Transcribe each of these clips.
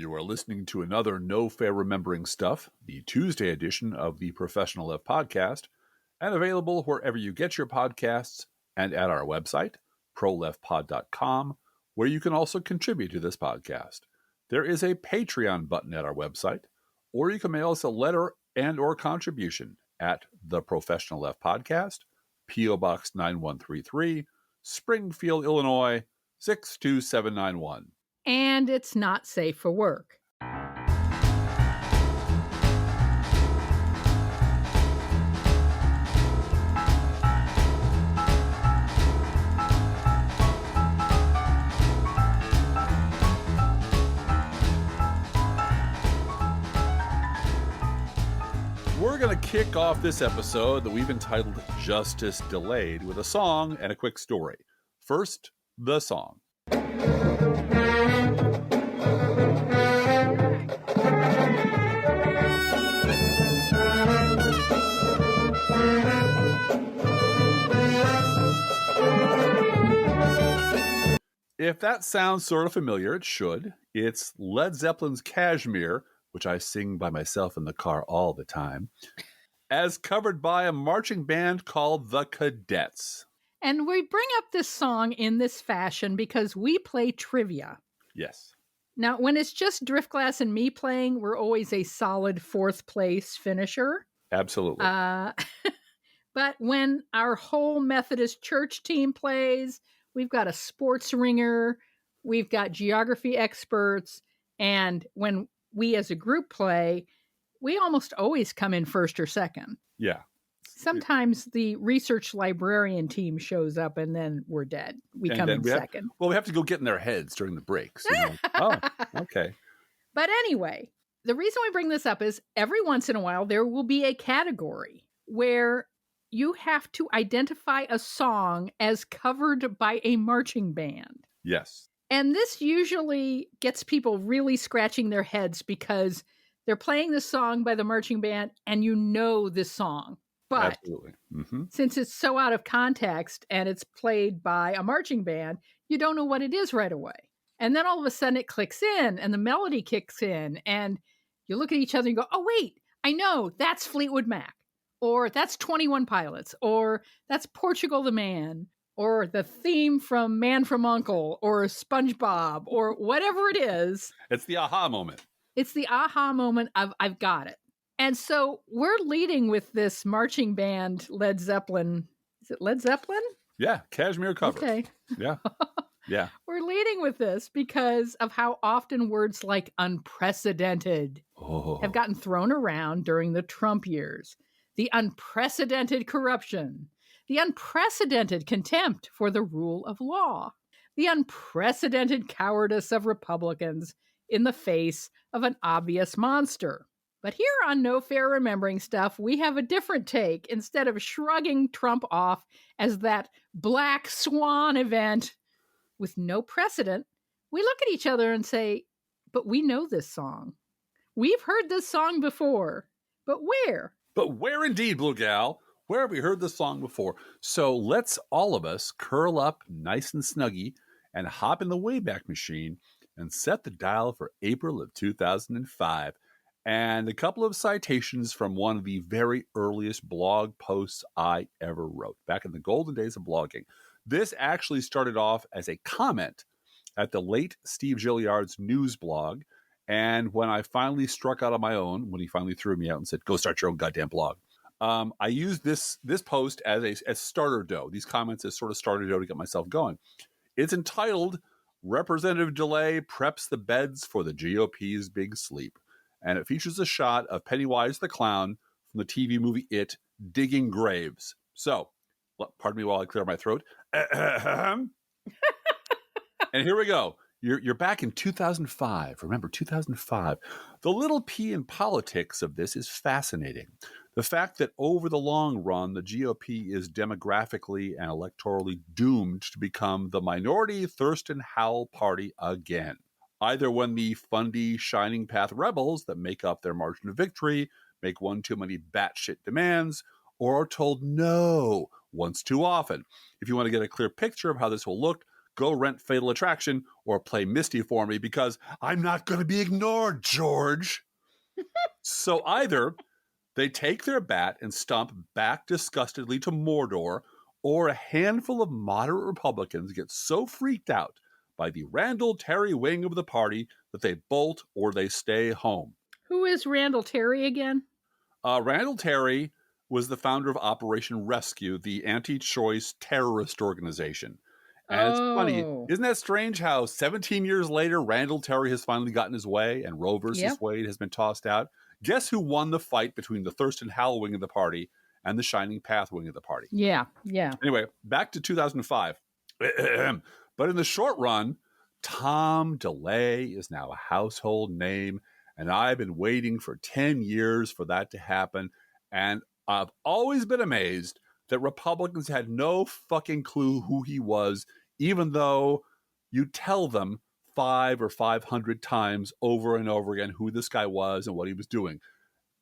You are listening to another No Fair Remembering Stuff, the Tuesday edition of the Professional Left Podcast, and available wherever you get your podcasts and at our website, proleftpod.com, where you can also contribute to this podcast. There is a Patreon button at our website, or you can mail us a letter and or contribution at The Professional Left Podcast, P.O. Box 9133, Springfield, Illinois, 62791. And it's not safe for work. We're going to kick off this episode that we've entitled Justice Delayed with a song and a quick story. First, the song. If that sounds sort of familiar, it should. It's Led Zeppelin's Kashmir, which I sing by myself in the car all the time, as covered by a marching band called the Cadets. And we bring up this song in this fashion because we play trivia. Yes. Now, when it's just Driftglass and me playing, we're always a solid fourth place finisher. Absolutely. But when our whole Methodist church team plays, we've got a sports ringer, we've got geography experts, and when we as a group play, we almost always come in first or second. Yeah. Sometimes the research librarian team shows up and then we're dead. We come in second. We have to go get in their heads during the breaks. You know? Oh, okay. But anyway, the reason we bring this up is every once in a while there will be a category where you have to identify a song as covered by a marching band. Yes. And this usually gets people really scratching their heads because they're playing this song by the marching band and you know this song. But absolutely. Mm-hmm. Since it's so out of context and it's played by a marching band, you don't know what it is right away. And then all of a sudden it clicks in and the melody kicks in and you look at each other and go, oh, wait, I know that's Fleetwood Mac, or that's 21 Pilots, or that's Portugal the Man, or the theme from Man from U.N.C.L.E., or SpongeBob, or whatever it is. It's the aha moment. It's the aha moment of, I've got it. And so we're leading with this marching band, Led Zeppelin. Is it Led Zeppelin? Yeah, Kashmir cover. Okay. Yeah. Yeah. We're leading with this because of how often words like unprecedented have gotten thrown around during the Trump years. The unprecedented corruption. The unprecedented contempt for the rule of law. The unprecedented cowardice of Republicans in the face of an obvious monster. But here on No Fair Remembering Stuff, we have a different take. Instead of shrugging Trump off as that black swan event with no precedent, we look at each other and say, but we know this song. We've heard this song before. But where? But where indeed, Blue Gal? Where have we heard this song before? So let's all of us curl up nice and snuggy and hop in the Wayback Machine and set the dial for April of 2005. And a couple of citations from one of the very earliest blog posts I ever wrote, back in the golden days of blogging. This actually started off as a comment at the late Steve Gilliard's news blog. And when I finally struck out on my own, when he finally threw me out and said, go start your own goddamn blog, I used this post as starter dough, these comments as sort of starter dough to get myself going. It's entitled, Representative DeLay Preps the Beds for the GOP's Big Sleep. And it features a shot of Pennywise the Clown from the TV movie It, digging graves. So, pardon me while I clear my throat. And here we go. You're back in 2005. Remember, 2005. The little p in politics of this is fascinating. The fact that over the long run, the GOP is demographically and electorally doomed to become the minority Thurston Howell party again. Either when the fundy Shining Path rebels that make up their margin of victory make one too many batshit demands, or are told no once too often. If you want to get a clear picture of how this will look, go rent Fatal Attraction or play Misty for me because I'm not going to be ignored, George. So either they take their bat and stomp back disgustedly to Mordor, or a handful of moderate Republicans get so freaked out by the Randall Terry wing of the party that they bolt or they stay home. Who is Randall Terry again? Randall Terry was the founder of Operation Rescue, the anti-choice terrorist organization. And it's funny, isn't that strange how 17 years later, Randall Terry has finally gotten his way and Roe versus Wade has been tossed out? Guess who won the fight between the Thurston Howell wing of the party and the Shining Path wing of the party? Yeah. Anyway, back to 2005. But in the short run, Tom DeLay is now a household name, and I've been waiting for 10 years for that to happen. And I've always been amazed that Republicans had no fucking clue who he was, even though you tell them 500 or 500 times over and over again who this guy was and what he was doing.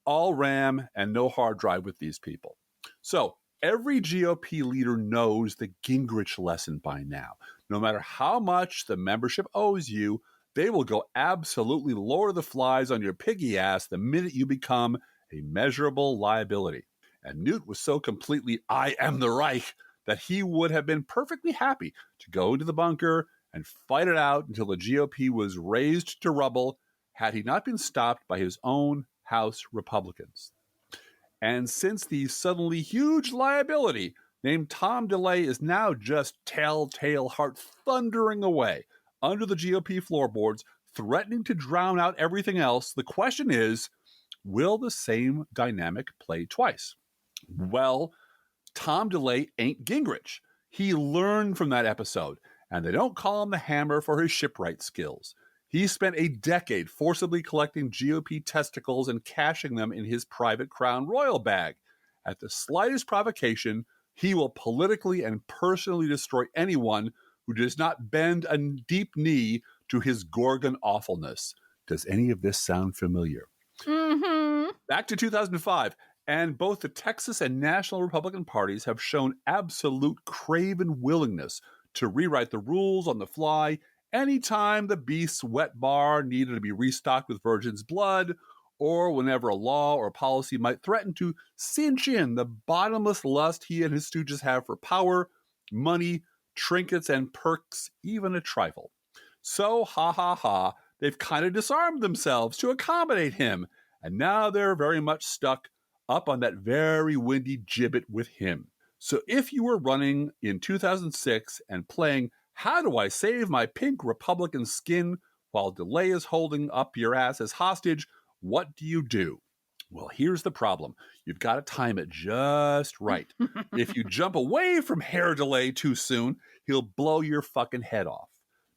All RAM and no hard drive with these people. So every GOP leader knows the Gingrich lesson by now. No matter how much the membership owes you, they will go absolutely Lord of the Flies on your piggy ass the minute you become a measurable liability. And Newt was so completely I am the Reich that he would have been perfectly happy to go into the bunker and fight it out until the GOP was razed to rubble had he not been stopped by his own House Republicans. And since the suddenly huge liability named Tom DeLay is now just telltale heart thundering away under the GOP floorboards, threatening to drown out everything else, the question is, will the same dynamic play twice? Well, Tom DeLay ain't Gingrich. He learned from that episode, and they don't call him the Hammer for his shipwright skills. He spent a decade forcibly collecting GOP testicles and cashing them in his private Crown Royal bag. At the slightest provocation, he will politically and personally destroy anyone who does not bend a deep knee to his Gorgon awfulness. Does any of this sound familiar? Mm-hmm. Back to 2005. And both the Texas and national Republican parties have shown absolute craven willingness to rewrite the rules on the fly anytime the beast's wet bar needed to be restocked with virgin's blood, or whenever a law or policy might threaten to cinch in the bottomless lust he and his stooges have for power, money, trinkets, and perks, even a trifle. So, they've kind of disarmed themselves to accommodate him, and now they're very much stuck up on that very windy gibbet with him. So if you were running in 2006 and playing How Do I Save My Pink Republican Skin while DeLay is holding up your ass as hostage, what do you do? Well, here's the problem. You've got to time it just right. If you jump away from Hair DeLay too soon, he'll blow your fucking head off.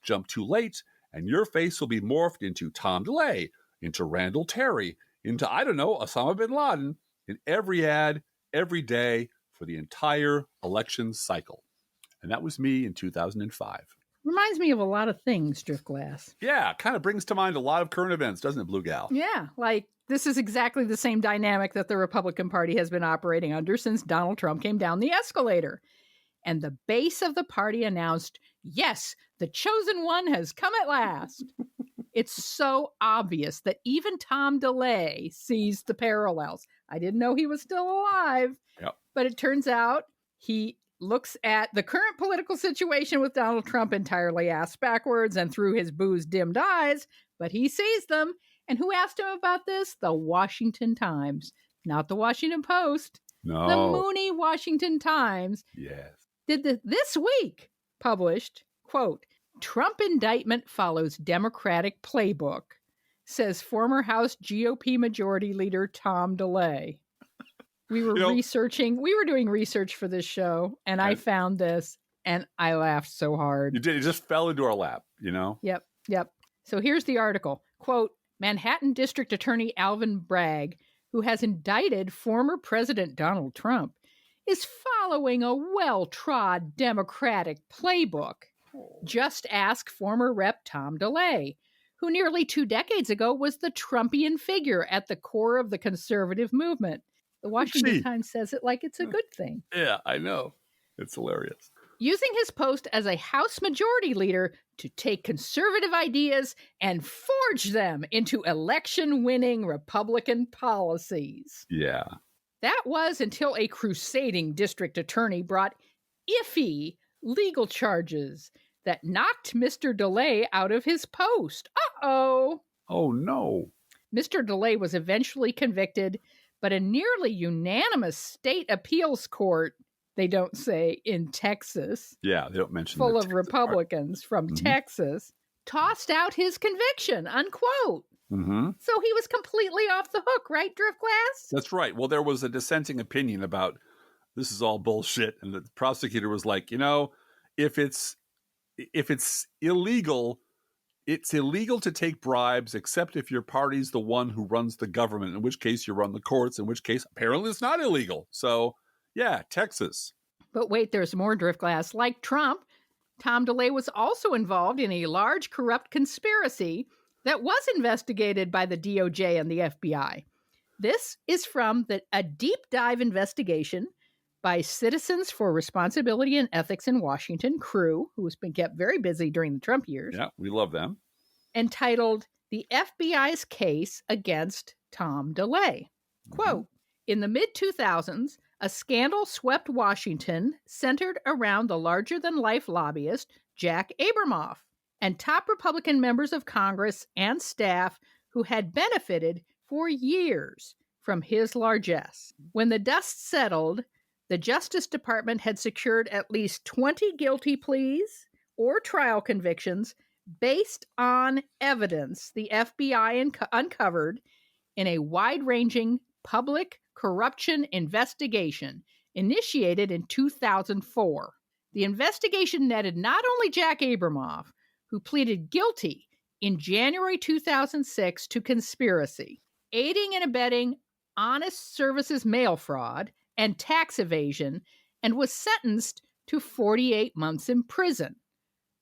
Jump too late, and your face will be morphed into Tom DeLay, into Randall Terry, into, I don't know, Osama bin Laden, in every ad, every day, for the entire election cycle. And that was me in 2005. Reminds me of a lot of things, Driftglass. Yeah, kind of brings to mind a lot of current events, doesn't it, Blue Gal? Yeah, like this is exactly the same dynamic that the Republican Party has been operating under since Donald Trump came down the escalator. And the base of the party announced, yes, the chosen one has come at last. It's so obvious that even Tom DeLay sees the parallels. I didn't know he was still alive, but it turns out he looks at the current political situation with Donald Trump entirely ass backwards and through his booze-dimmed eyes, but he sees them. And who asked him about this? The Washington Times, not the Washington Post. No. The Mooney Washington Times. Yes. Did this week published, quote, Trump indictment follows Democratic playbook, says former House GOP Majority Leader Tom DeLay. We were doing research for this show, and I found this, and I laughed so hard. You did. It just fell into our lap, you know? Yep. So here's the article. Quote, Manhattan District Attorney Alvin Bragg, who has indicted former President Donald Trump, is following a well-trod Democratic playbook. Just ask former Rep. Tom DeLay, who nearly 2 decades ago was the Trumpian figure at the core of the conservative movement. The Washington Times says it like it's a good thing. Yeah, I know. It's hilarious. using his post as a House Majority Leader to take conservative ideas and forge them into election-winning Republican policies. Yeah. That was until a crusading district attorney brought iffy legal charges that knocked Mr. DeLay out of his post. Uh-oh. Oh, no. Mr. DeLay was eventually convicted, but a nearly unanimous state appeals court, they don't say, in Texas, Yeah, they don't mention full the of Texas Republicans from Texas, tossed out his conviction, unquote. part. So he was completely off the hook, right, Driftglass? That's right. Well, there was a dissenting opinion about this is all bullshit, and the prosecutor was like, if it's illegal, it's illegal to take bribes, except if your party's the one who runs the government, in which case you run the courts, in which case apparently it's not illegal. So, yeah, Texas. But wait, there's more, Driftglass. Like Trump, Tom DeLay was also involved in a large corrupt conspiracy that was investigated by the DOJ and the FBI. This is from a deep dive investigation by Citizens for Responsibility and Ethics in Washington, CREW, who has been kept very busy during the Trump years. Yeah, we love them. Entitled The FBI's Case Against Tom DeLay. Quote, in the mid-2000s, a scandal swept Washington centered around the larger-than-life lobbyist Jack Abramoff and top Republican members of Congress and staff who had benefited for years from his largesse. When the dust settled, the Justice Department had secured at least 20 guilty pleas or trial convictions based on evidence the FBI uncovered in a wide-ranging public corruption investigation initiated in 2004. The investigation netted not only Jack Abramoff, who pleaded guilty in January 2006 to conspiracy, aiding and abetting honest services mail fraud, and tax evasion, and was sentenced to 48 months in prison,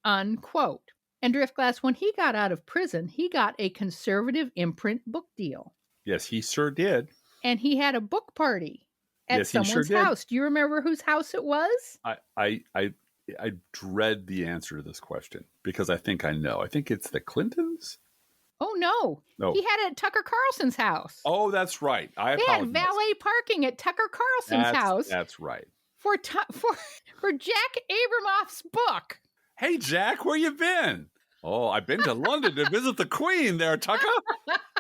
unquote. And Driftglass, when he got out of prison, he got a conservative imprint book deal. Yes, he sure did. And he had a book party at someone's sure house. Do you remember whose house it was? I dread the answer to this question because I think I know. I think it's the Clintons? Oh, no. No. He had it at Tucker Carlson's house. Oh, that's right. I They apologize. had valet parking at Tucker Carlson's house That's right. for Jack Abramoff's book. Hey, Jack, where you been? Oh, I've been to London to visit the Queen there, Tucker.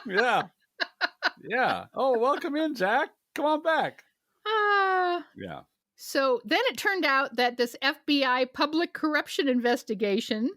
Yeah. Yeah. Oh, welcome in, Jack. Come on back. Yeah. So then it turned out that this FBI public corruption investigation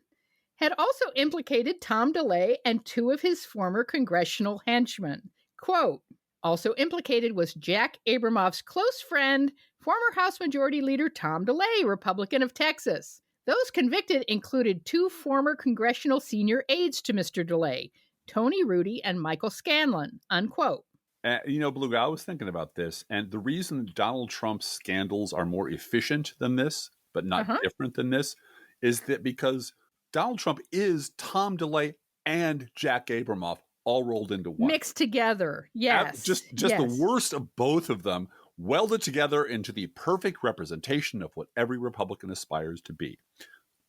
had also implicated Tom DeLay and two of his former congressional henchmen. Quote, also implicated was Jack Abramoff's close friend, former House Majority Leader Tom DeLay, Republican of Texas. Those convicted included two former congressional senior aides to Mr. DeLay, Tony Rudy and Michael Scanlon, unquote. Blue, I was thinking about this, and the reason Donald Trump's scandals are more efficient than this, but not different than this, is that because Donald Trump is Tom DeLay and Jack Abramoff all rolled into one. Mixed together, yes. Just yes. the worst of both of them welded together into the perfect representation of what every Republican aspires to be.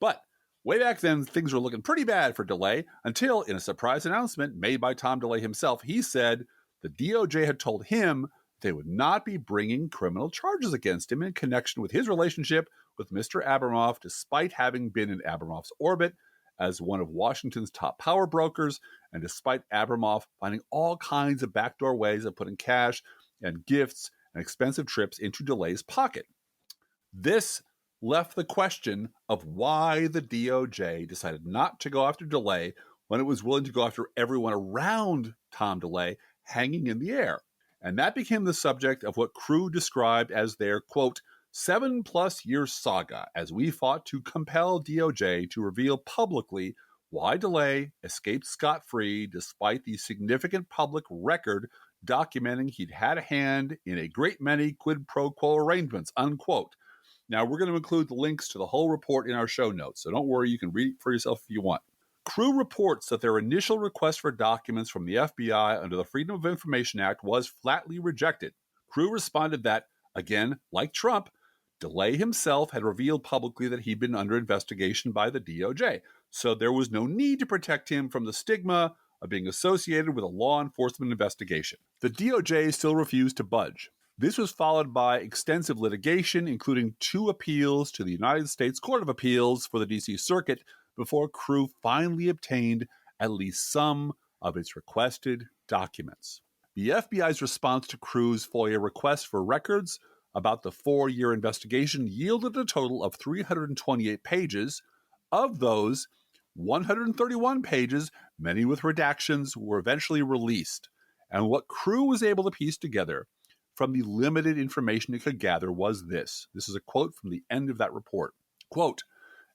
But way back then, things were looking pretty bad for DeLay until, in a surprise announcement made by Tom DeLay himself, he said the DOJ had told him they would not be bringing criminal charges against him in connection with his relationship with Mr. Abramoff, despite having been in Abramoff's orbit as one of Washington's top power brokers, and despite Abramoff finding all kinds of backdoor ways of putting cash and gifts and expensive trips into DeLay's pocket. This left the question of why the DOJ decided not to go after DeLay when it was willing to go after everyone around Tom DeLay hanging in the air. And that became the subject of what CREW described as their, quote, 7+ year saga as we fought to compel DOJ to reveal publicly why DeLay escaped scot-free despite the significant public record documenting he'd had a hand in a great many quid pro quo arrangements, unquote. Now, we're going to include the links to the whole report in our show notes, so don't worry, you can read it for yourself if you want. CREW reports that their initial request for documents from the FBI under the Freedom of Information Act was flatly rejected. CREW responded that, again, like Trump, DeLay himself had revealed publicly that he'd been under investigation by the DOJ, so there was no need to protect him from the stigma of being associated with a law enforcement investigation. The DOJ still refused to budge. This was followed by extensive litigation, including 2 appeals to the United States Court of Appeals for the D.C. Circuit, before Crew finally obtained at least some of its requested documents. The FBI's response to Crew's FOIA request for records about the 4-year investigation yielded a total of 328 pages. Of those, 131 pages, many with redactions, were eventually released. And what Crew was able to piece together from the limited information it could gather was this. This is a quote from the end of that report. Quote,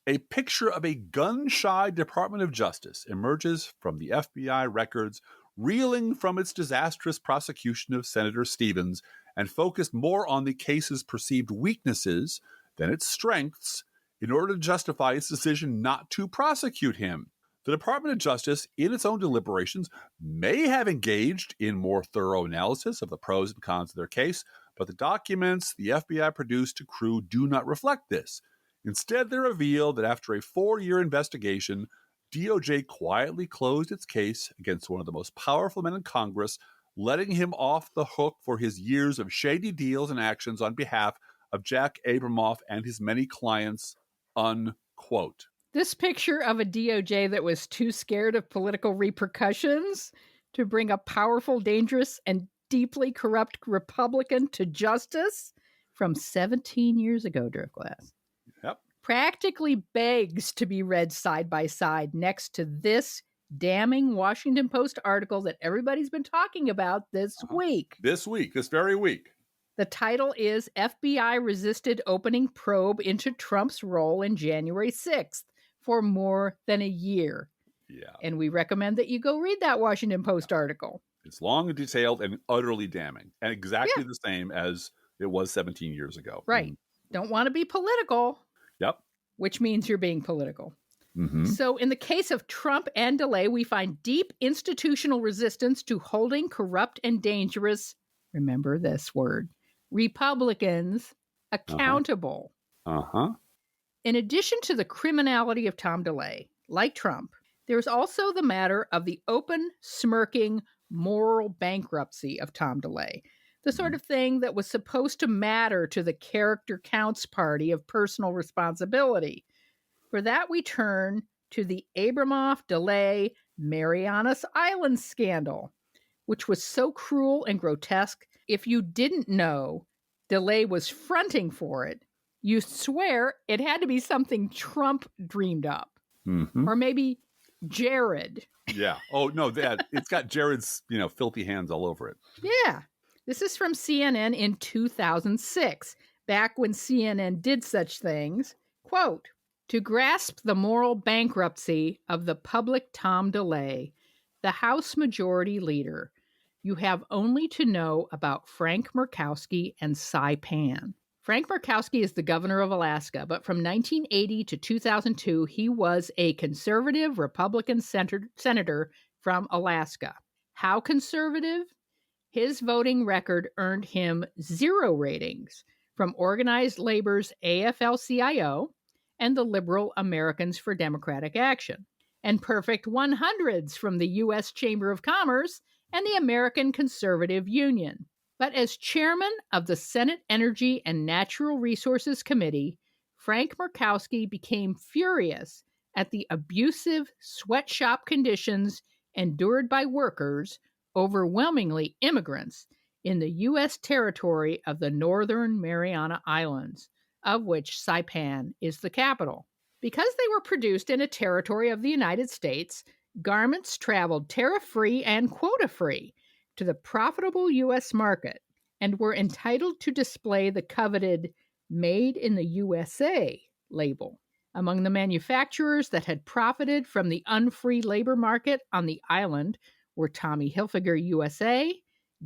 "A picture of a gun-shy Department of Justice emerges from the FBI records, reeling from its disastrous prosecution of Senator Stevens and focused more on the case's perceived weaknesses than its strengths in order to justify its decision not to prosecute him. The Department of Justice, in its own deliberations, may have engaged in more thorough analysis of the pros and cons of their case, but the documents the FBI produced to Crew do not reflect this. Instead, they reveal that after a 4-year investigation, DOJ quietly closed its case against one of the most powerful men in Congress, letting him off the hook for his years of shady deals and actions on behalf of Jack Abramoff and his many clients," unquote. This picture of a DOJ that was too scared of political repercussions to bring a powerful, dangerous, and deeply corrupt Republican to justice from 17 years ago, Driftglass. Yep. Practically begs to be read side by side next to this damning Washington Post article that everybody's been talking about this week. This very week. The title is FBI Resisted Opening Probe into Trump's Role in January 6th for More Than a Year. Yeah. And we recommend that you go read that Washington Post article. It's long and detailed and utterly damning, and exactly the same as it was 17 years ago. Right. Don't want to be political. Yep. Which means you're being political. Mm-hmm. So in the case of Trump and DeLay, we find deep institutional resistance to holding corrupt and dangerous, remember this word, Republicans accountable. In addition to the criminality of Tom DeLay, like Trump, there's also the matter of the open, smirking, moral bankruptcy of Tom DeLay, the sort of thing that was supposed to matter to the character counts party of personal responsibility. For that, we turn to the Abramoff DeLay Marianas Island scandal, which was so cruel and grotesque. If you didn't know DeLay was fronting for it, you swear it had to be something Trump dreamed up. Or maybe Jared. Yeah. Oh, no, it's got Jared's, filthy hands all over it. Yeah. This is from CNN in 2006, back when CNN did such things. Quote, "To grasp the moral bankruptcy of the public Tom DeLay, the House Majority Leader, you have only to know about Frank Murkowski and Saipan." Frank Murkowski is the governor of Alaska, but from 1980 to 2002, he was a conservative Republican senator from Alaska. How conservative? His voting record earned him 0 ratings from Organized Labor's AFL-CIO and the Liberal Americans for Democratic Action, and perfect 100s from the U.S. Chamber of Commerce and the American Conservative Union. But as chairman of the Senate Energy and Natural Resources Committee, Frank Murkowski became furious at the abusive sweatshop conditions endured by workers, overwhelmingly immigrants, in the U.S. territory of the Northern Mariana Islands, of which Saipan is the capital. Because they were produced in a territory of the United States, garments traveled tariff-free and quota-free to the profitable U.S. market and were entitled to display the coveted Made in the USA label. Among the manufacturers that had profited from the unfree labor market on the island were Tommy Hilfiger USA,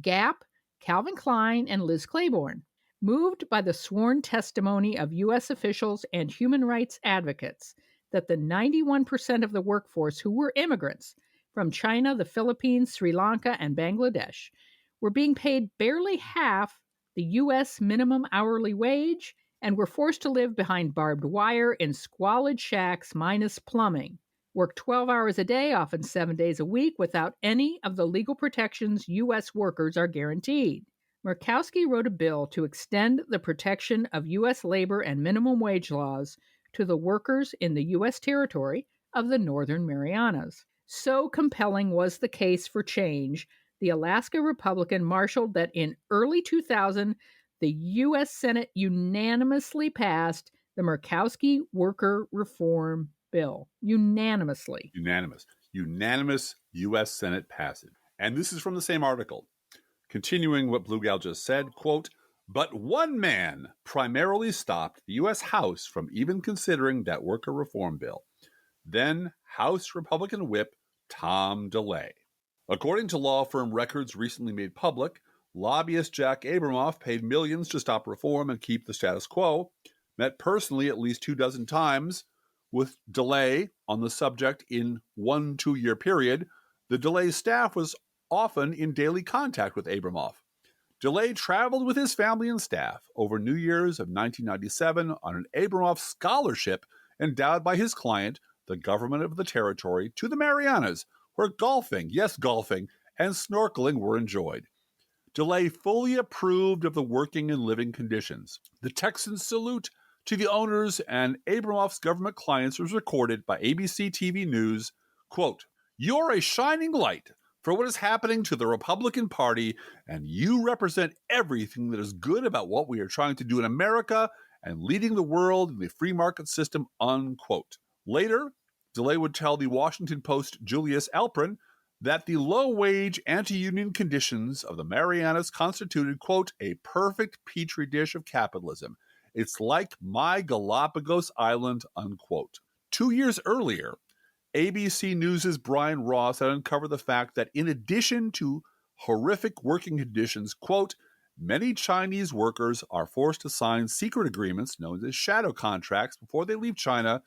Gap, Calvin Klein, and Liz Claiborne. Moved by the sworn testimony of U.S. officials and human rights advocates that the 91% of the workforce who were immigrants from China, the Philippines, Sri Lanka, and Bangladesh were being paid barely half the U.S. minimum hourly wage and were forced to live behind barbed wire in squalid shacks minus plumbing. Work 12 hours a day, often 7 days a week, without any of the legal protections U.S. workers are guaranteed. Murkowski wrote a bill to extend the protection of U.S. labor and minimum wage laws to the workers in the U.S. territory of the Northern Marianas. So compelling was the case for change, the Alaska Republican marshaled that in early 2000, the U.S. Senate unanimously passed the Murkowski Worker Reform Bill. Unanimously. Unanimous U.S. Senate passage. And this is from the same article. Continuing what Blue Gal just said, quote, but one man primarily stopped the U.S. House from even considering that worker reform bill. Then House Republican Whip Tom DeLay. According to law firm records recently made public, lobbyist Jack Abramoff paid millions to stop reform and keep the status quo, met personally at least 24 times with DeLay on the subject in 1 2-year period. The DeLay staff was often in daily contact with Abramoff. DeLay traveled with his family and staff over New Year's of 1997 on an Abramoff scholarship endowed by his client, the government of the territory, to the Marianas, where golfing, yes, golfing, and snorkeling were enjoyed. DeLay fully approved of the working and living conditions. The Texan salute to the owners and Abramoff's government clients was recorded by ABC TV News. Quote, you're a shining light for what is happening to the Republican Party, and you represent everything that is good about what we are trying to do in America and leading the world in the free market system, unquote. Later, DeLay would tell the Washington Post Julius Alprin that the low-wage, anti-union conditions of the Marianas constituted, quote, a perfect petri dish of capitalism. It's like my Galapagos Island, unquote. 2 years earlier, ABC News' Brian Ross had uncovered the fact that in addition to horrific working conditions, quote, many Chinese workers are forced to sign secret agreements known as shadow contracts before they leave China,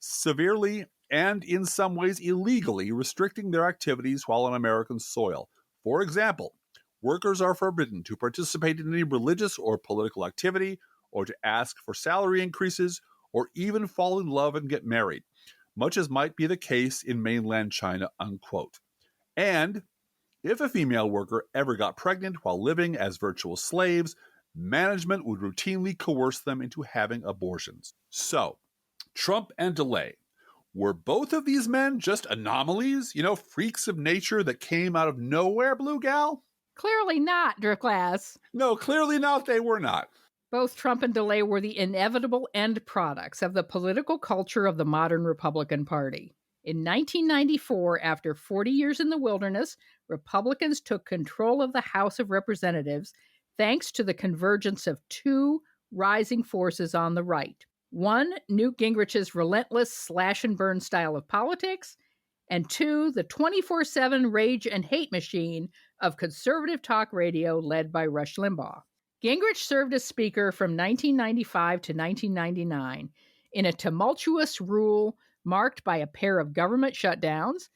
severely and in some ways illegally restricting their activities while on American soil. For example, workers are forbidden to participate in any religious or political activity, or to ask for salary increases, or even fall in love and get married, much as might be the case in mainland China, unquote. And if a female worker ever got pregnant while living as virtual slaves, management would routinely coerce them into having abortions. So, Trump and DeLay, were both of these men just anomalies? Freaks of nature that came out of nowhere, Blue Gal? Clearly not, Drifglass. No, clearly not. They were not. Both Trump and DeLay were the inevitable end products of the political culture of the modern Republican Party. In 1994, after 40 years in the wilderness, Republicans took control of the House of Representatives thanks to the convergence of two rising forces on the right. One, Newt Gingrich's relentless slash-and-burn style of politics, and two, the 24/7 rage and hate machine of conservative talk radio led by Rush Limbaugh. Gingrich served as Speaker from 1995 to 1999 in a tumultuous rule marked by a pair of government shutdowns,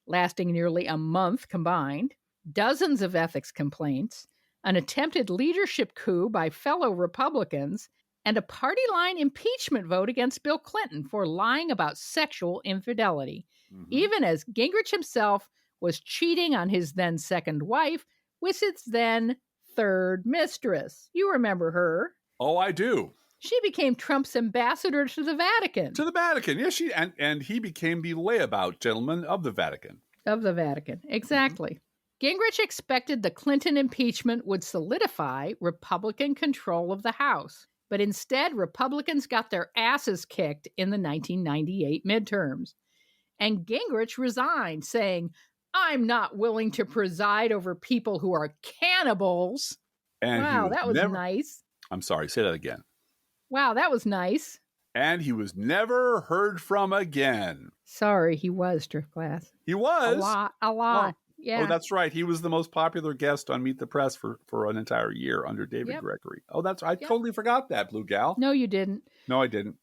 lasting nearly a month combined, dozens of ethics complaints, an attempted leadership coup by fellow Republicans, and a party line impeachment vote against Bill Clinton for lying about sexual infidelity, even as Gingrich himself was cheating on his then second wife with his then third mistress. You remember her. Oh, I do. She became Trump's ambassador to the Vatican. To the Vatican, yes, and he became the layabout gentleman of the Vatican. Of the Vatican, exactly. Gingrich expected the Clinton impeachment would solidify Republican control of the House. But instead, Republicans got their asses kicked in the 1998 midterms. And Gingrich resigned, saying, I'm not willing to preside over people who are cannibals. And wow, that was nice. I'm sorry, say that again. Wow, that was nice. And he was never heard from again. Sorry, he was, Driftglass. He was? A lot. Yeah. Oh, that's right. He was the most popular guest on Meet the Press for an entire year under David Gregory. Oh, I totally forgot that, Blue Gal. No, you didn't. No, I didn't.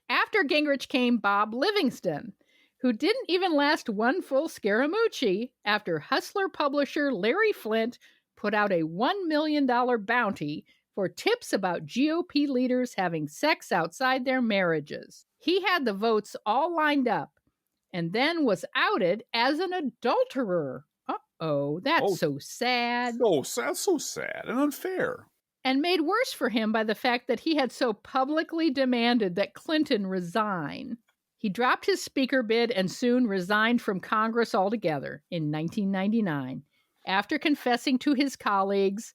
After Gingrich came Bob Livingston, who didn't even last one full Scaramucci after Hustler publisher Larry Flint put out a $1 million bounty for tips about GOP leaders having sex outside their marriages. He had the votes all lined up and then was outed as an adulterer. Uh-oh, that's so sad. So sad and unfair. And made worse for him by the fact that he had so publicly demanded that Clinton resign. He dropped his speaker bid and soon resigned from Congress altogether in 1999, after confessing to his colleagues,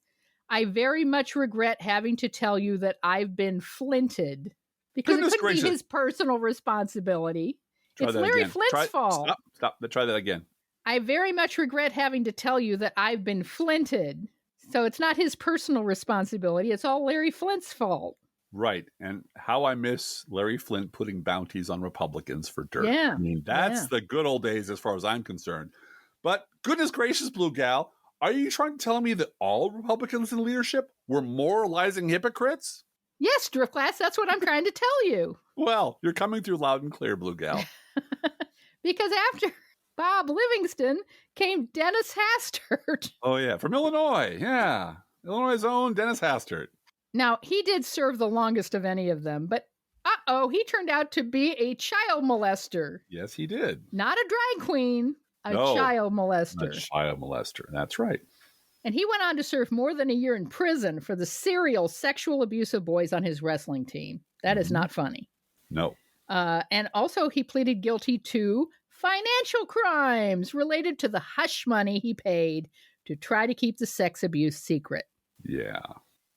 "I very much regret having to tell you that I've been flinted." Because Goodness it couldn't gracious. be his personal responsibility. It's Larry Flint's fault. Stop. Try that again. "I very much regret having to tell you that I've been flinted." So it's not his personal responsibility. It's all Larry Flint's fault. Right. And how I miss Larry Flint putting bounties on Republicans for dirt. Yeah. I mean, that's the good old days as far as I'm concerned. But goodness gracious, Blue Gal, are you trying to tell me that all Republicans in leadership were moralizing hypocrites? Yes, Driftglass, that's what I'm trying to tell you. Well, you're coming through loud and clear, Blue Gal. Because after Bob Livingston came Dennis Hastert. Oh, yeah. From Illinois. Yeah. Illinois' own Dennis Hastert. Now, he did serve the longest of any of them, but he turned out to be a child molester. Yes, he did. Not a drag queen, child molester. A child molester. That's right. And he went on to serve more than a year in prison for the serial sexual abuse of boys on his wrestling team. That is not funny. No. And also he pleaded guilty to financial crimes related to the hush money he paid to try to keep the sex abuse secret. Yeah.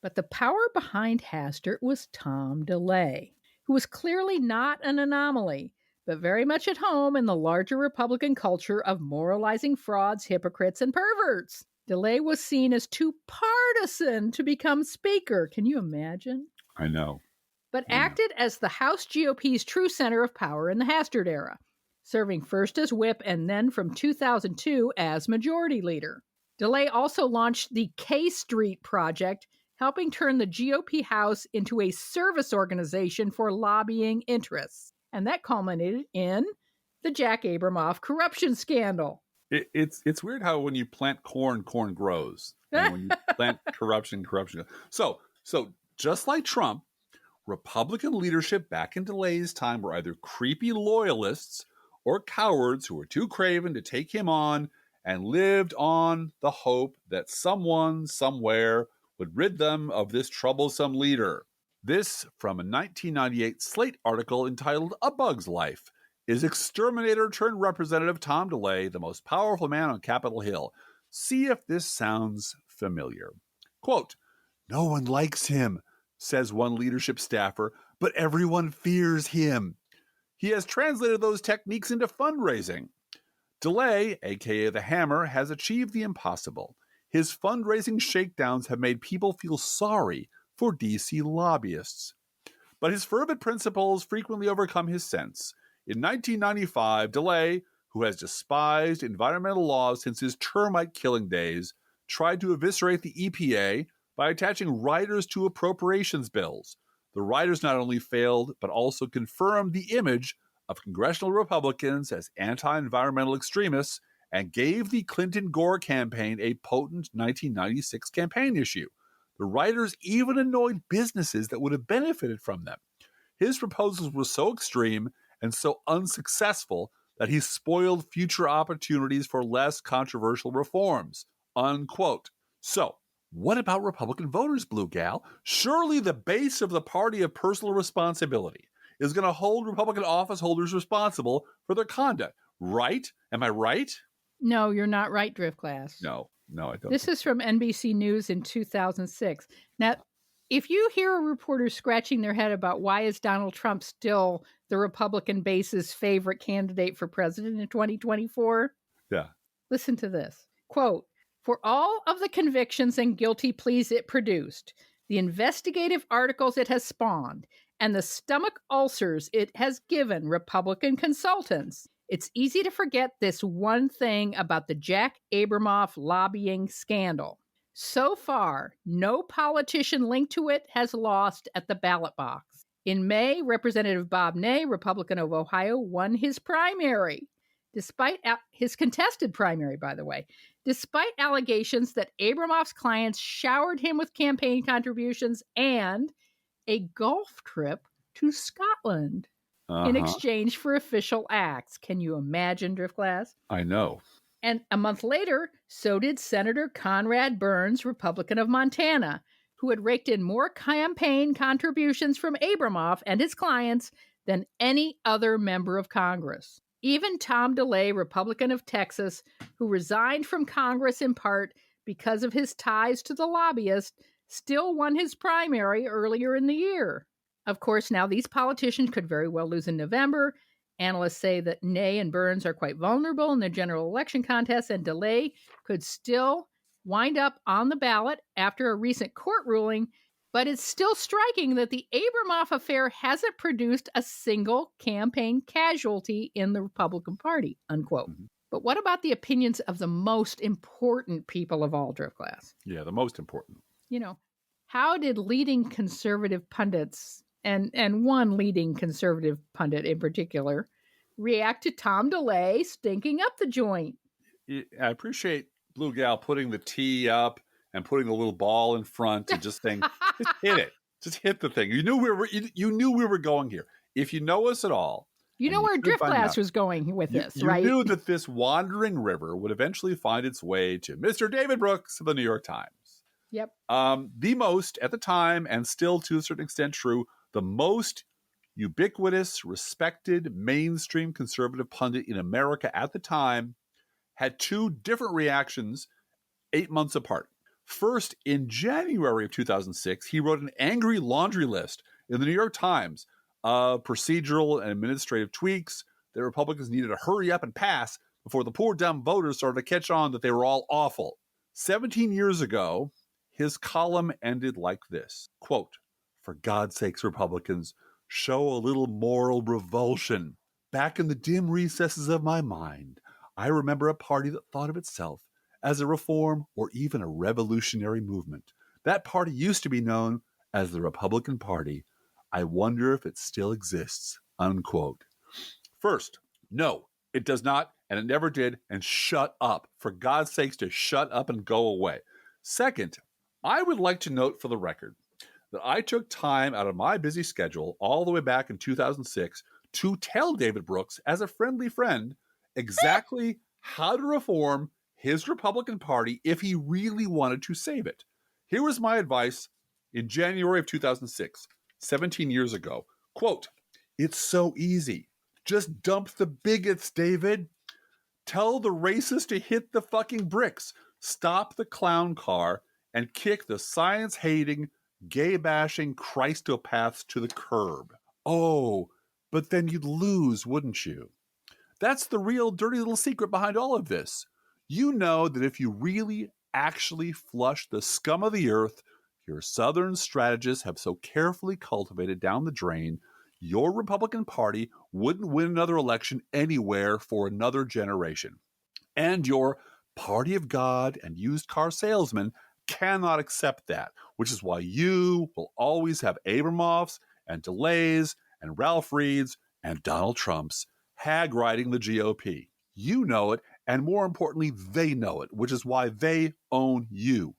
But the power behind Hastert was Tom DeLay, who was clearly not an anomaly, but very much at home in the larger Republican culture of moralizing frauds, hypocrites, and perverts. DeLay was seen as too partisan to become Speaker. Can you imagine? I know. But acted as the House GOP's true center of power in the Hastert era, serving first as whip and then from 2002 as majority leader. DeLay also launched the K Street Project, helping turn the GOP House into a service organization for lobbying interests. And that culminated in the Jack Abramoff corruption scandal. It's weird how when you plant corn, corn grows. And when you plant corruption grows. So just like Trump, Republican leadership back in DeLay's time were either creepy loyalists or cowards who were too craven to take him on and lived on the hope that someone, somewhere, would rid them of this troublesome leader. This from a 1998 Slate article entitled A Bug's Life. Is exterminator turned representative Tom DeLay the most powerful man on Capitol Hill? See if this sounds familiar. Quote, "No one likes him," says one leadership staffer, "but everyone fears him. He has translated those techniques into fundraising. DeLay, aka the Hammer, has achieved the impossible. His fundraising shakedowns have made people feel sorry for DC lobbyists. But his fervent principles frequently overcome his sense. In 1995, DeLay, who has despised environmental laws since his termite killing days, tried to eviscerate the EPA by attaching riders to appropriations bills. The riders not only failed, but also confirmed the image of congressional Republicans as anti-environmental extremists and gave the Clinton-Gore campaign a potent 1996 campaign issue. The riders even annoyed businesses that would have benefited from them. His proposals were so extreme and so unsuccessful that he spoiled future opportunities for less controversial reforms." Unquote. So, what about Republican voters, Blue Gal? Surely the base of the party of personal responsibility is going to hold Republican office holders responsible for their conduct, right? Am I right? No, you're not right, Driftglass. No, I don't. This is from NBC News in 2006. Now, if you hear a reporter scratching their head about why is Donald Trump still the Republican base's favorite candidate for president in 2024, listen to this. Quote, "For all of the convictions and guilty pleas it produced, the investigative articles it has spawned, and the stomach ulcers it has given Republican consultants, it's easy to forget this one thing about the Jack Abramoff lobbying scandal. So far, no politician linked to it has lost at the ballot box. In May, Representative Bob Ney, Republican of Ohio, won his primary. Despite his contested primary, by the way. despite allegations that Abramoff's clients showered him with campaign contributions and a golf trip to Scotland in exchange for official acts. Can you imagine, Drift Glass? I know. And a month later, so did Senator Conrad Burns, Republican of Montana, who had raked in more campaign contributions from Abramoff and his clients than any other member of Congress. Even Tom DeLay, Republican of Texas, who resigned from Congress in part because of his ties to the lobbyist, still won his primary earlier in the year. Of course, now these politicians could very well lose in November. Analysts say that Ney and Burns are quite vulnerable in the general election contest, and DeLay could still wind up on the ballot after a recent court ruling. But it's still striking that the Abramoff affair hasn't produced a single campaign casualty in the Republican Party, unquote. Mm-hmm. But what about the opinions of the most important people of all, Drift Glass? Yeah, the most important. You know, how did leading conservative pundits, and one leading conservative pundit in particular, react to Tom DeLay stinking up the joint? I appreciate Blue Gal putting the tee up and putting the little ball in front and just saying, just hit it. Just hit the thing. You knew we were going here. If you know us at all. You know where Drift Glass was going with this, right? You knew that this wandering river would eventually find its way to Mr. David Brooks of the New York Times. Yep. The most, at the time, and still to a certain extent true, the most ubiquitous, respected, mainstream conservative pundit in America at the time had two different reactions 8 months apart. First, in January of 2006, he wrote an angry laundry list in the New York Times of procedural and administrative tweaks that Republicans needed to hurry up and pass before the poor dumb voters started to catch on that they were all awful. 17 years ago, his column ended like this, quote, "For God's sakes, Republicans, show a little moral revulsion. Back in the dim recesses of my mind, I remember a party that thought of itself as a reform or even a revolutionary movement. That party used to be known as the Republican Party. I wonder if it still exists," unquote. First, no, it does not, and it never did, and shut up. For God's sakes, to shut up and go away. Second, I would like to note for the record that I took time out of my busy schedule all the way back in 2006 to tell David Brooks, as a friendly friend, exactly how to reform his Republican Party if he really wanted to save it. Here was my advice in January of 2006, 17 years ago. Quote, "It's so easy. Just dump the bigots, David. Tell the racists to hit the fucking bricks. Stop the clown car and kick the science-hating, gay-bashing Christopaths to the curb. Oh, but then you'd lose, wouldn't you?" That's the real dirty little secret behind all of this. You know that if you really actually flush the scum of the earth your Southern strategists have so carefully cultivated down the drain, your Republican Party wouldn't win another election anywhere for another generation. And your party of God and used car salesmen cannot accept that, which is why you will always have Abramoffs and DeLays and Ralph Reeds and Donald Trumps hag riding the GOP. You know it, and more importantly, they know it, which is why they own you.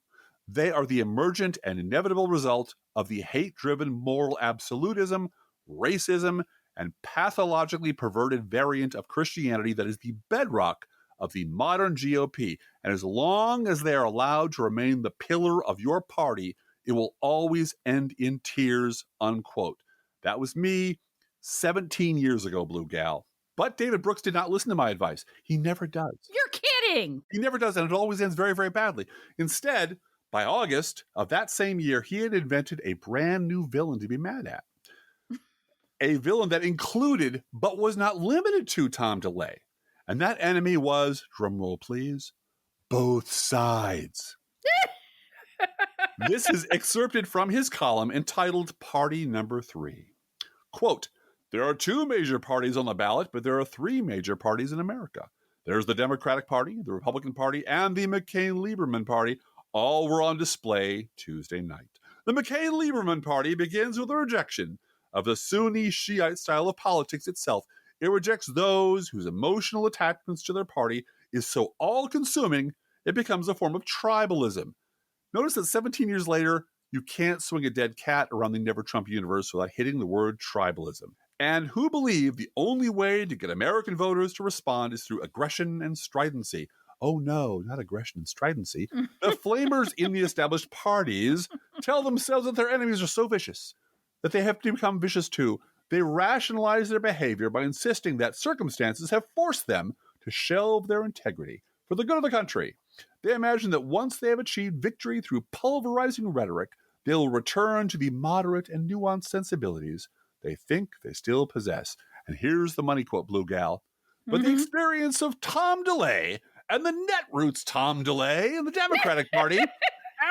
They are the emergent and inevitable result of the hate-driven moral absolutism, racism, and pathologically perverted variant of Christianity that is the bedrock of the modern GOP. And as long as they are allowed to remain the pillar of your party, it will always end in tears, unquote. That was me 17 years ago, Blue Gal. But David Brooks did not listen to my advice. He never does. You're kidding! He never does, and it always ends very, very badly. Instead, by August of that same year, he had invented a brand new villain to be mad at. A villain that included, but was not limited to, Tom DeLay. And that enemy was, drumroll please, both sides. This is excerpted from his column entitled Party Number 3. Quote, "There are two major parties on the ballot, but there are three major parties in America. There's the Democratic Party, the Republican Party, and the McCain-Lieberman Party. All were on display Tuesday night. The McCain-Lieberman Party begins with a rejection of the Sunni Shiite style of politics itself. It rejects those whose emotional attachments to their party is so all-consuming it becomes a form of tribalism. Notice that 17 years later, you can't swing a dead cat around the Never Trump universe without hitting the word tribalism. And who believe the only way to get American voters to respond is through aggression and stridency. Oh no, not aggression and stridency. The flamers in the established parties tell themselves that their enemies are so vicious that they have to become vicious too. They rationalize their behavior by insisting that circumstances have forced them to shelve their integrity for the good of the country. They imagine that once they have achieved victory through pulverizing rhetoric, they will return to the moderate and nuanced sensibilities they think they still possess. And here's the money quote, Blue Gal. But the experience of Tom DeLay and the netroots Tom DeLay and the Democratic Party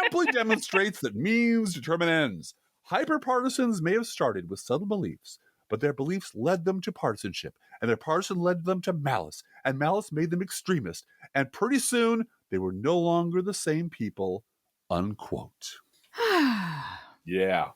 amply demonstrates that means determine ends. Hyperpartisans may have started with subtle beliefs, but their beliefs led them to partisanship, and their partisan led them to malice, and malice made them extremist, and pretty soon they were no longer the same people, unquote. Yeah.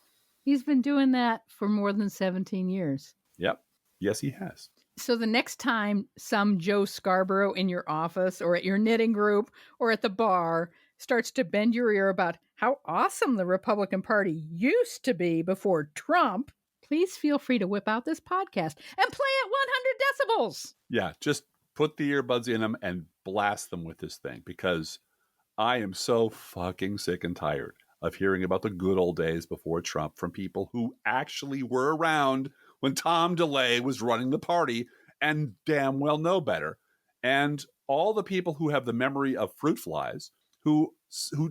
He's been doing that for more than 17 years. Yep. Yes, he has. So the next time some Joe Scarborough in your office or at your knitting group or at the bar starts to bend your ear about how awesome the Republican Party used to be before Trump, please feel free to whip out this podcast and play at 100 decibels. Yeah, just put the earbuds in them and blast them with this thing, because I am so fucking sick and tired of hearing about the good old days before Trump from people who actually were around when Tom DeLay was running the party and damn well know better. And all the people who have the memory of fruit flies, who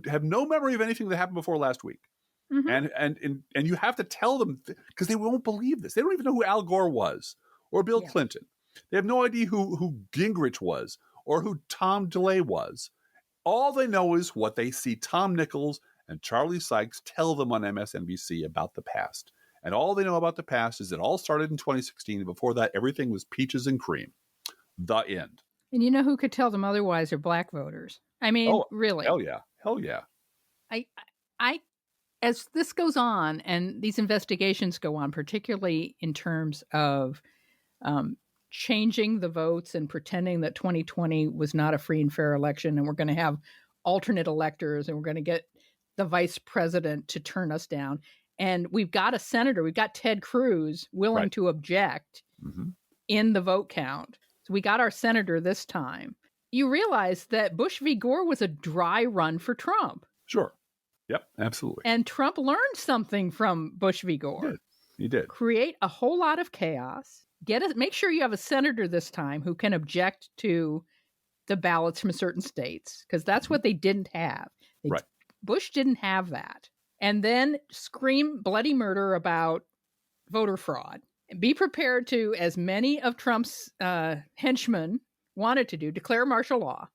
have no memory of anything that happened before last week. And you have to tell them, because they won't believe this. They don't even know who Al Gore was or Bill Clinton. They have no idea who Gingrich was or who Tom DeLay was. All they know is what they see Tom Nichols and Charlie Sykes tell them on MSNBC about the past. And all they know about the past is it all started in 2016. And before that, everything was peaches and cream. The end. And you know who could tell them otherwise are black voters. I mean, really. Hell yeah. Hell yeah. I, as this goes on and these investigations go on, particularly in terms of changing the votes and pretending that 2020 was not a free and fair election and we're going to have alternate electors and we're going to get the vice president to turn us down. And we've got a senator, we've got Ted Cruz willing to object in the vote count. So we got our senator this time. You realize that Bush v. Gore was a dry run for Trump. Sure. Yep, absolutely. And Trump learned something from Bush v. Gore. He did. Create a whole lot of chaos. Make sure you have a senator this time who can object to the ballots from certain states, because that's what they didn't have. Bush didn't have that. And then scream bloody murder about voter fraud. Be prepared to, as many of Trump's henchmen wanted to do, declare martial law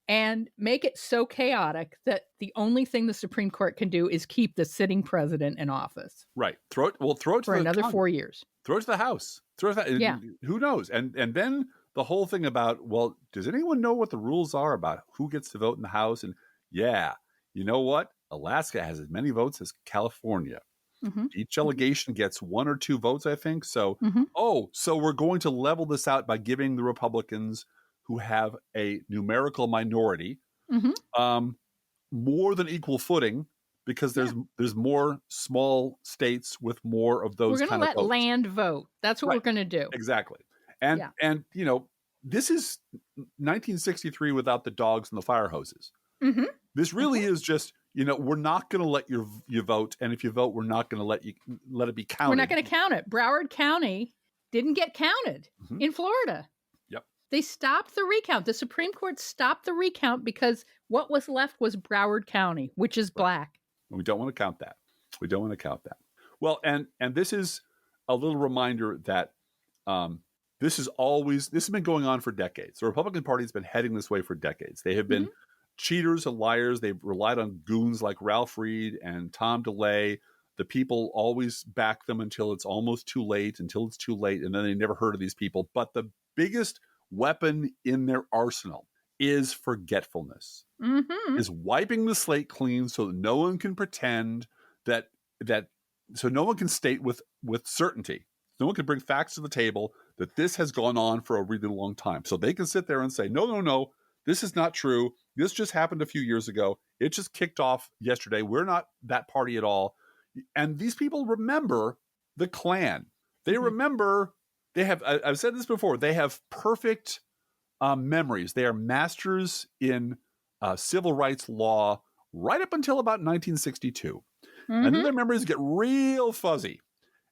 and make it so chaotic that the only thing the Supreme Court can do is keep the sitting president in office. Right. Throw it for another Congress. 4 years. Throw it to the House. Yeah. Who knows? And then the whole thing about, well, does anyone know what the rules are about who gets to vote in the House? And yeah, you know what? Alaska has as many votes as California. Each delegation gets 1 or 2 votes, I think. So, so we're going to level this out by giving the Republicans who have a numerical minority more than equal footing, because there's more small states with more of those kind of votes. We're going to let land vote. That's what we're going to do. Exactly. And you know, this is 1963 without the dogs and the fire hoses. This really is just, you know, we're not going to let you vote, and if you vote, we're not going to let it be counted. We're not going to count it. Broward County didn't get counted in Florida. Yep. They stopped the recount. The Supreme Court stopped the recount because what was left was Broward County, which is black. We don't want to count that. Well, and this is a little reminder that this has been going on for decades. The Republican Party has been heading this way for decades. They have been cheaters and liars. They've relied on goons like Ralph Reed and Tom DeLay. The people always back them until it's almost too late, and then they never heard of these people. But the biggest weapon in their arsenal is forgetfulness, is wiping the slate clean so that no one can pretend so no one can state with certainty. No one can bring facts to the table that this has gone on for a really long time. So they can sit there and say, no, this is not true. This just happened a few years ago. It just kicked off yesterday. We're not that party at all. And these people remember the Klan. They remember, I've said this before, they have perfect memories. They are masters in civil rights law right up until about 1962. And then their memories get real fuzzy.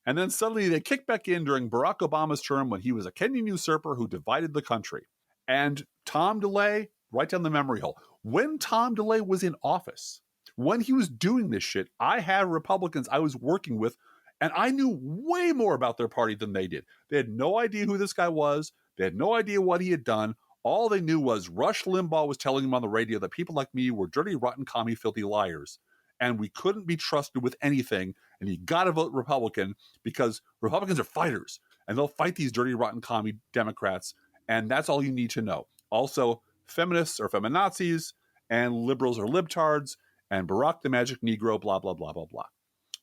And then suddenly they kick back in during Barack Obama's term when he was a Kenyan usurper who divided the country. And Tom DeLay, right down the memory hole. When Tom DeLay was in office, when he was doing this shit, I had Republicans I was working with, and I knew way more about their party than they did. They had no idea who this guy was. They had no idea what he had done. All they knew was Rush Limbaugh was telling them on the radio that people like me were dirty, rotten, commie, filthy liars. And we couldn't be trusted with anything. And you got to vote Republican because Republicans are fighters. And they'll fight these dirty, rotten, commie Democrats. And that's all you need to know. Also, feminists are feminazis. And liberals are libtards. And Barack the Magic Negro, blah, blah, blah, blah, blah.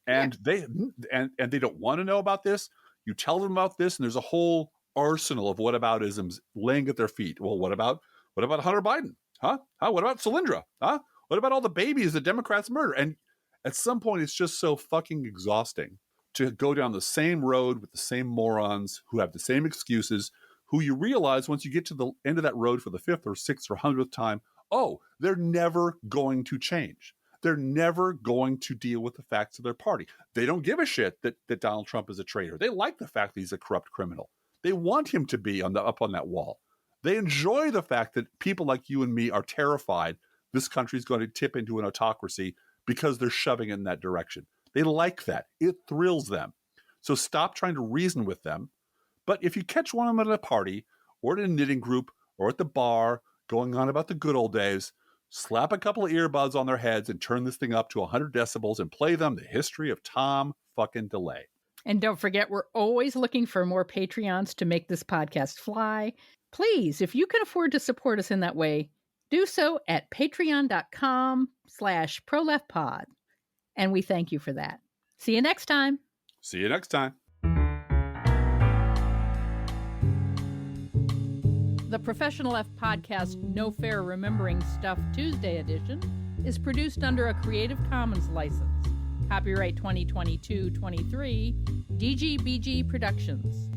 And they don't want to know about this. You tell them about this, and there's a whole arsenal of whataboutisms laying at their feet. Well, what about Hunter Biden? Huh? What about Solyndra? Huh? What about all the babies the Democrats murder? And at some point, it's just so fucking exhausting to go down the same road with the same morons who have the same excuses, who you realize once you get to the end of that road for the 5th or 6th or 100th time, oh, they're never going to change. They're never going to deal with the facts of their party. They don't give a shit that Donald Trump is a traitor. They like the fact that he's a corrupt criminal. They want him to be up on that wall. They enjoy the fact that people like you and me are terrified this country is going to tip into an autocracy because they're shoving it in that direction. They like that. It thrills them. So stop trying to reason with them. But if you catch one of them at a party or at a knitting group or at the bar going on about the good old days, slap a couple of earbuds on their heads and turn this thing up to 100 decibels and play them the history of Tom fucking DeLay. And don't forget, we're always looking for more Patreons to make this podcast fly. Please, if you can afford to support us in that way, do so at patreon.com/proleftpod. And we thank you for that. See you next time. See you next time. The Professional Left Podcast No Fair Remembering Stuff Tuesday edition is produced under a Creative Commons license. Copyright 2022-23, DGBG Productions.